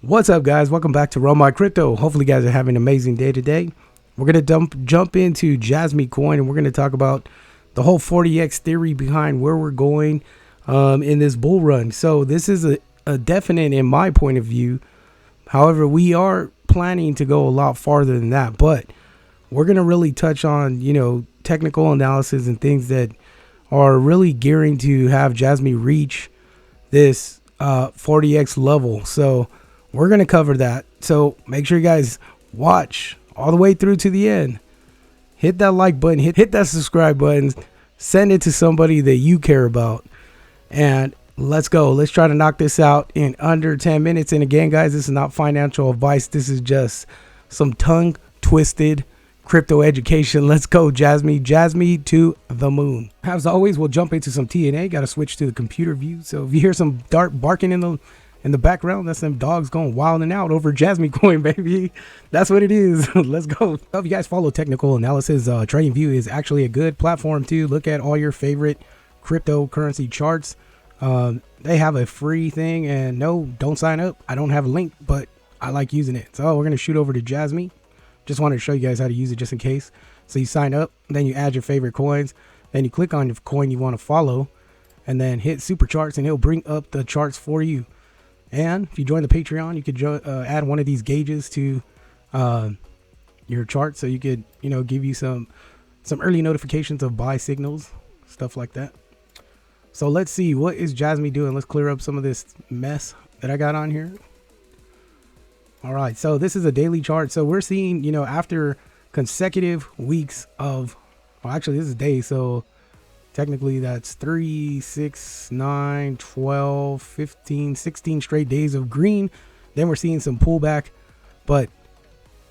What's up, guys? Welcome back to Run My Crypto. Hopefully you guys are having an amazing day today. We're going to jump into Jasmy coin, and we're going to talk about the whole 40x theory behind where we're going in this bull run. So this is a definite in my point of view. However, we are planning to go a lot farther than that, but we're going to really touch on, technical analysis and things that are really gearing to have Jasmy reach this 40x level. So we're going to cover that. So make sure you guys watch all the way through to the end. Hit that like button, hit that subscribe button, send it to somebody that you care about. And let's go. Let's try to knock this out in under 10 minutes. And again, guys, this is not financial advice. This is just some tongue twisted crypto education. Let's go, Jasmy. Jasmy to the moon. As always, we'll jump into some TNA. Got to switch to the computer view. So if you hear some dart barking in the background, that's them dogs going wild and out over Jasmy coin, baby. That's what it is. Let's go. If you guys follow technical analysis, TradingView is actually a good platform to look at all your favorite cryptocurrency charts. They have a free thing, and no, don't sign up. I don't have a link, but I like using it. So we're going to shoot over to Jasmy. Just wanted to show you guys how to use it just in case. So you sign up, then you add your favorite coins, then you click on the coin you want to follow, and then hit super charts, and it'll bring up the charts for you. And if you join the Patreon, you could add one of these gauges to your chart, so you could, give you some early notifications of buy signals, stuff like that. So let's see, what is Jasmy doing? Let's clear up some of this mess that I got on here. All right, so this is a daily chart. So we're seeing, after consecutive weeks of, well, actually this is days. So technically that's 3, 6, 9, 12, 15, 16 straight days of green. Then we're seeing some pullback, but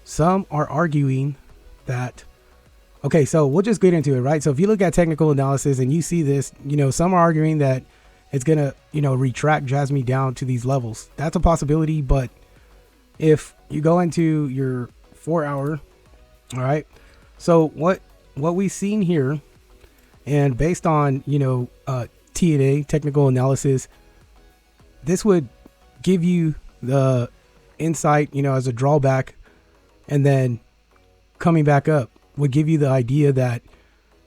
some are arguing that, okay, so we'll just get into it, right? So if you look at technical analysis and you see this, some are arguing that it's going to, retract Jasmy down to these levels. That's a possibility, but if you go into your 4 hour, all right, so what we've seen here, and based on TNA technical analysis, this would give you the insight, as a drawback, and then coming back up would give you the idea that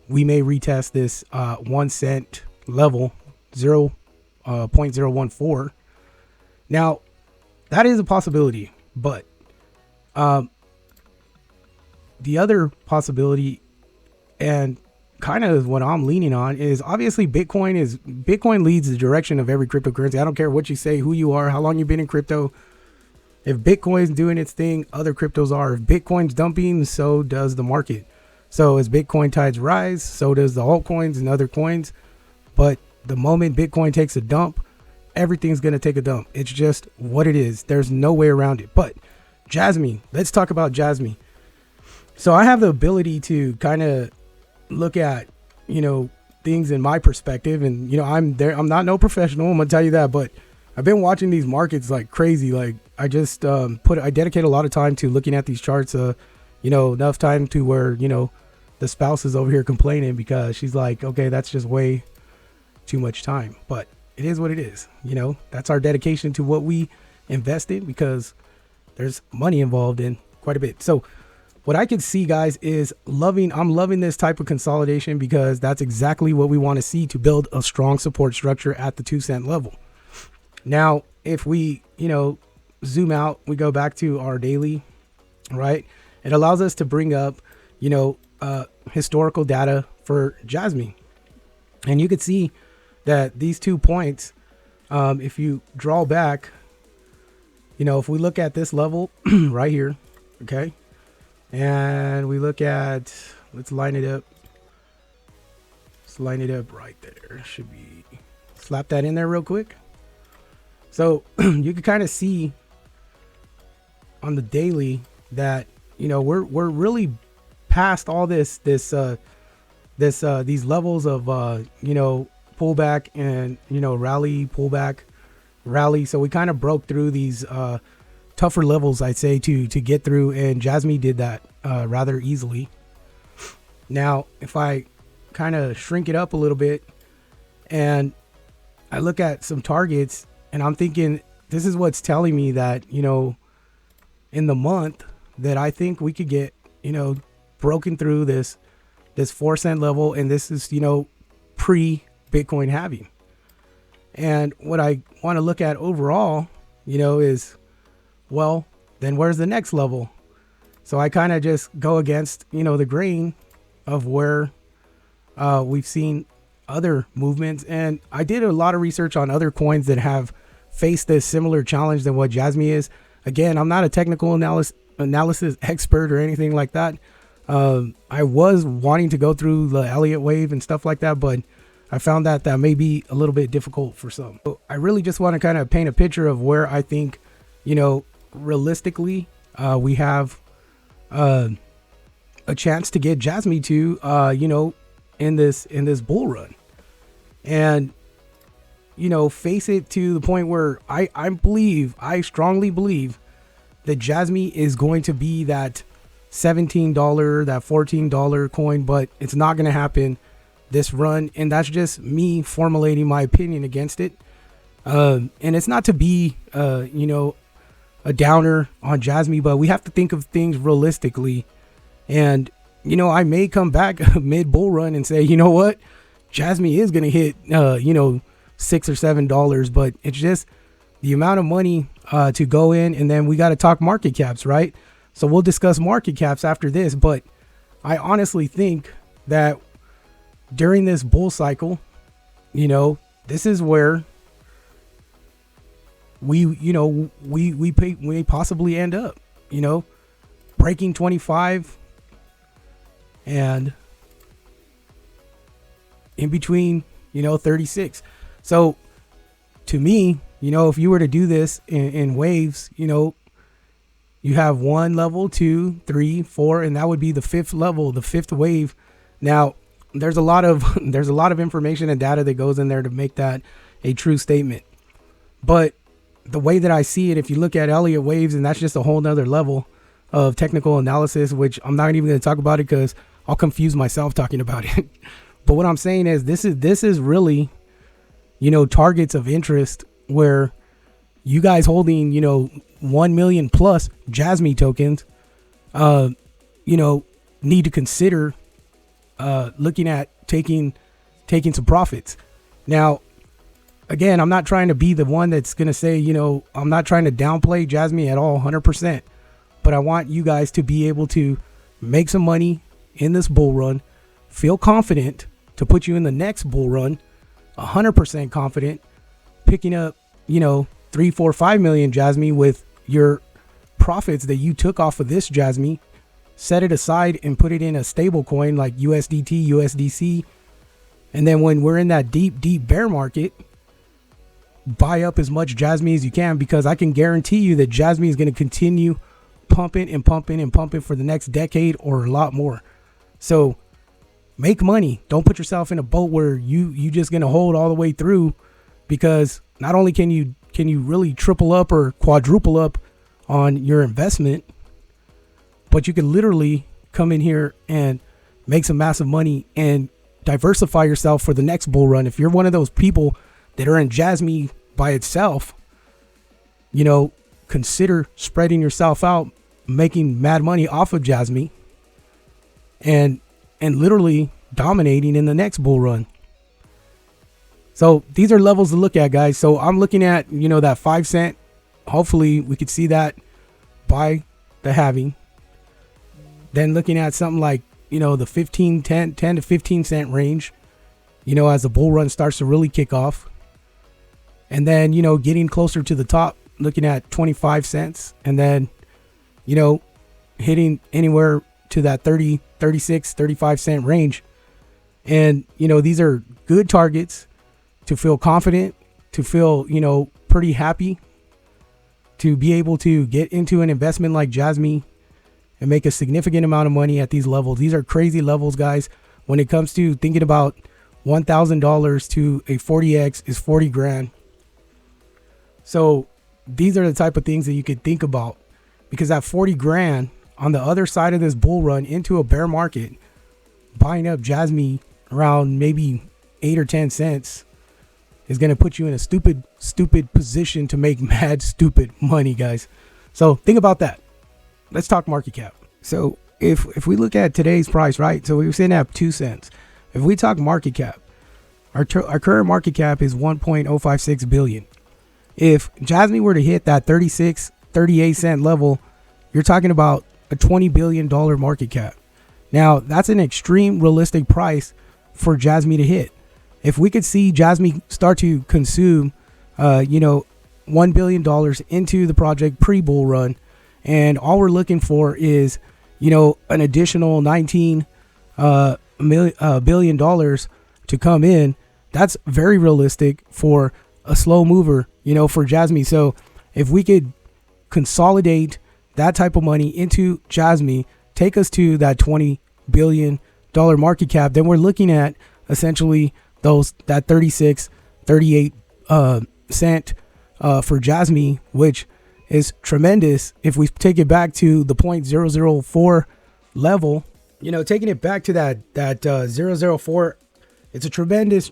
we may retest this 1 cent level, 0.014. Now that is a possibility. But the other possibility, and kind of what I'm leaning on, is obviously Bitcoin leads the direction of every cryptocurrency. I don't care what you say, who you are, how long you've been in crypto. If Bitcoin's doing its thing, other cryptos are. If Bitcoin's dumping, so does the market. So as Bitcoin tides rise, so does the altcoins and other coins. But the moment Bitcoin takes a dump, everything's going to take a dump. It's just what it is. There's no way around it. But Jasmy, let's talk about Jasmy. So I have the ability to kind of look at, things in my perspective. And, I'm not no professional. I'm going to tell you that. But I've been watching these markets like crazy. Like I just I dedicate a lot of time to looking at these charts. Enough time to where, the spouse is over here complaining because she's like, okay, that's just way too much time. But it is what it is. That's our dedication to what we invest in, because there's money involved in quite a bit. So what I can see, guys, is I'm loving this type of consolidation, because that's exactly what we want to see to build a strong support structure at the 2 cent level. Now, if we, zoom out, we go back to our daily, right? It allows us to bring up, historical data for Jasmy. And you could see that these 2 points, if you draw back, if we look at this level right here, okay, and we look at, let's line it up right there. Should be, slap that in there real quick. So you can kind of see on the daily that, we're really past all these levels of, pullback and, rally, pullback, rally. So we kind of broke through these tougher levels, I'd say, to get through, and Jasmy did that rather easily. Now, if I kind of shrink it up a little bit and I look at some targets, and I'm thinking this is what's telling me that, in the month that I think we could get, broken through this 4 cent level. And this is, pre Bitcoin halving. And what I want to look at overall, is, well, then where's the next level? So I kind of just go against, the grain of where we've seen other movements. And I did a lot of research on other coins that have faced this similar challenge than what Jasmy is. Again, I'm not a technical analysis expert or anything like that. I was wanting to go through the Elliott wave and stuff like that, but I found that may be a little bit difficult for some. So I really just want to kind of paint a picture of where I think, realistically, we have a chance to get Jasmy to, in this bull run. And, face it to the point where I strongly believe that Jasmy is going to be that $17, that $14 coin, but it's not going to happen this run. And that's just me formulating my opinion against it. And it's not to be, a downer on Jasmy, but we have to think of things realistically. And, I may come back mid bull run and say, you know what, Jasmy is going to hit, $6 or $7, but it's just the amount of money to go in. And then we got to talk market caps, right? So we'll discuss market caps after this. But I honestly think that during this bull cycle, this is where we possibly end up, breaking 25 and in between, 36. So to me, if you were to do this in waves, you have 1 level, 2, 3, 4, and that would be the 5th level, the 5th wave. Now, there's a lot of information and data that goes in there to make that a true statement. But the way that I see it, if you look at Elliott waves, and that's just a whole nother level of technical analysis, which I'm not even going to talk about it because I'll confuse myself talking about it. But what I'm saying is this is really, targets of interest where you guys holding, 1 million plus Jasmy tokens, need to consider looking at taking some profits. Now, again, I'm not trying to be the one that's going to say, I'm not trying to downplay Jasmy at all, 100%. But I want you guys to be able to make some money in this bull run, feel confident to put you in the next bull run, 100% confident, picking up, 3, 4, 5 million Jasmy with your profits that you took off of this Jasmy, set it aside and put it in a stable coin like USDT, USDC. And then when we're in that deep bear market, buy up as much Jasmy as you can, because I can guarantee you that Jasmy is going to continue pumping and pumping and pumping for the next decade or a lot more. So make money. Don't put yourself in a boat where you just going to hold all the way through, because not only can you really triple up or quadruple up on your investment, but you can literally come in here and make some massive money and diversify yourself for the next bull run. If you're one of those people that are in Jasmy by itself, consider spreading yourself out, making mad money off of Jasmy, and literally dominating in the next bull run. So these are levels to look at, guys. So I'm looking at, that 5 cent. Hopefully we could see that by the halving. Then looking at something like, the 10 to 15 cent range, as the bull run starts to really kick off. And then, getting closer to the top, looking at 25 cents. And then, hitting anywhere to that 30, 36, 35 cent range. And, these are good targets to feel confident, to feel, pretty happy, to be able to get into an investment like Jasmy and make a significant amount of money at these levels. These are crazy levels, guys. When it comes to thinking about $1,000 to a 40x is 40 grand. So these are the type of things that you could think about, because at 40 grand on the other side of this bull run into a bear market, buying up Jasmy around maybe 8 or 10 cents is going to put you in a stupid stupid position to make mad stupid money, guys. So think about that. Let's talk market cap. So if we look at today's price, right? So we were sitting at 2 cents. If we talk market cap, our current market cap is 1.056 billion. If Jasmy were to hit that 38 cent level, you're talking about a $20 billion market cap. Now, that's an extreme realistic price for Jasmy to hit. If we could see Jasmy start to consume, $1 billion into the project pre-bull run, and all we're looking for is, an additional $19 billion to come in, that's very realistic for a slow mover, for Jasmy. So if we could consolidate that type of money into Jasmy, take us to that $20 billion market cap, then we're looking at essentially that 38 cent for Jasmy, which is tremendous. If we take it back to the 0.004 level, taking it back to that 004, it's a tremendous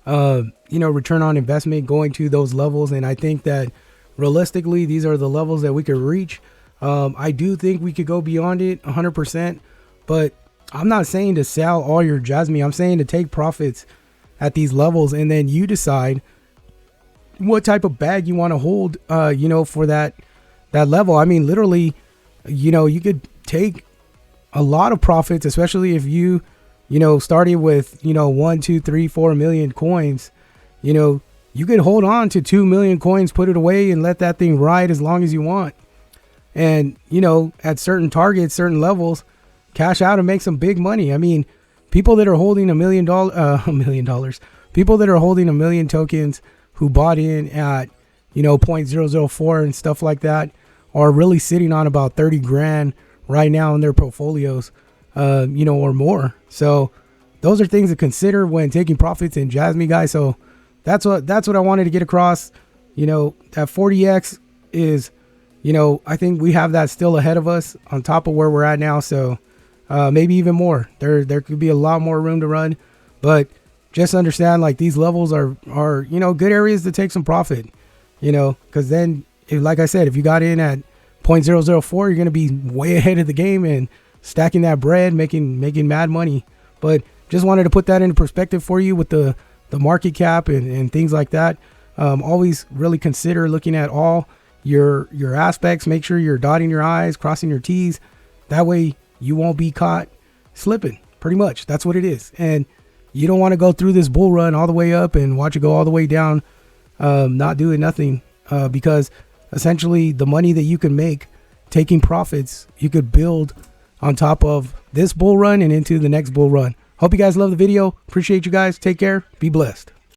return on investment going to those levels. And I think that realistically, these are the levels that we could reach. I do think we could go beyond it 100%, but I'm not saying to sell all your Jasmy. I'm saying to take profits at these levels, and then you decide what type of bag you want to hold, for that level. I mean, literally, you could take a lot of profits, especially if you started with, 1, 2, 3, 4 million coins. You could hold on to 2 million coins, put it away, and let that thing ride as long as you want. And, at certain targets, certain levels, cash out and make some big money. I mean, people that are holding $1 million, people that are holding 1 million tokens who bought in at, 0.004 and stuff like that are really sitting on about 30 grand right now in their portfolios, or more. So those are things to consider when taking profits in Jasmy, guys. So that's what I wanted to get across. That 40x is, I think we have that still ahead of us on top of where we're at now. So maybe even more. There could be a lot more room to run, but just understand, like, these levels are good areas to take some profit, because then, like I said, if you got in at 0.004, you're going to be way ahead of the game and stacking that bread, making mad money. But just wanted to put that into perspective for you with the market cap and things like that. Always really consider looking at all your aspects. Make sure you're dotting your I's, crossing your T's. That way you won't be caught slipping. Pretty much, that's what it is. And you don't want to go through this bull run all the way up and watch it go all the way down, not doing nothing, because essentially the money that you can make taking profits, you could build on top of this bull run and into the next bull run. Hope you guys love the video. Appreciate you guys. Take care. Be blessed.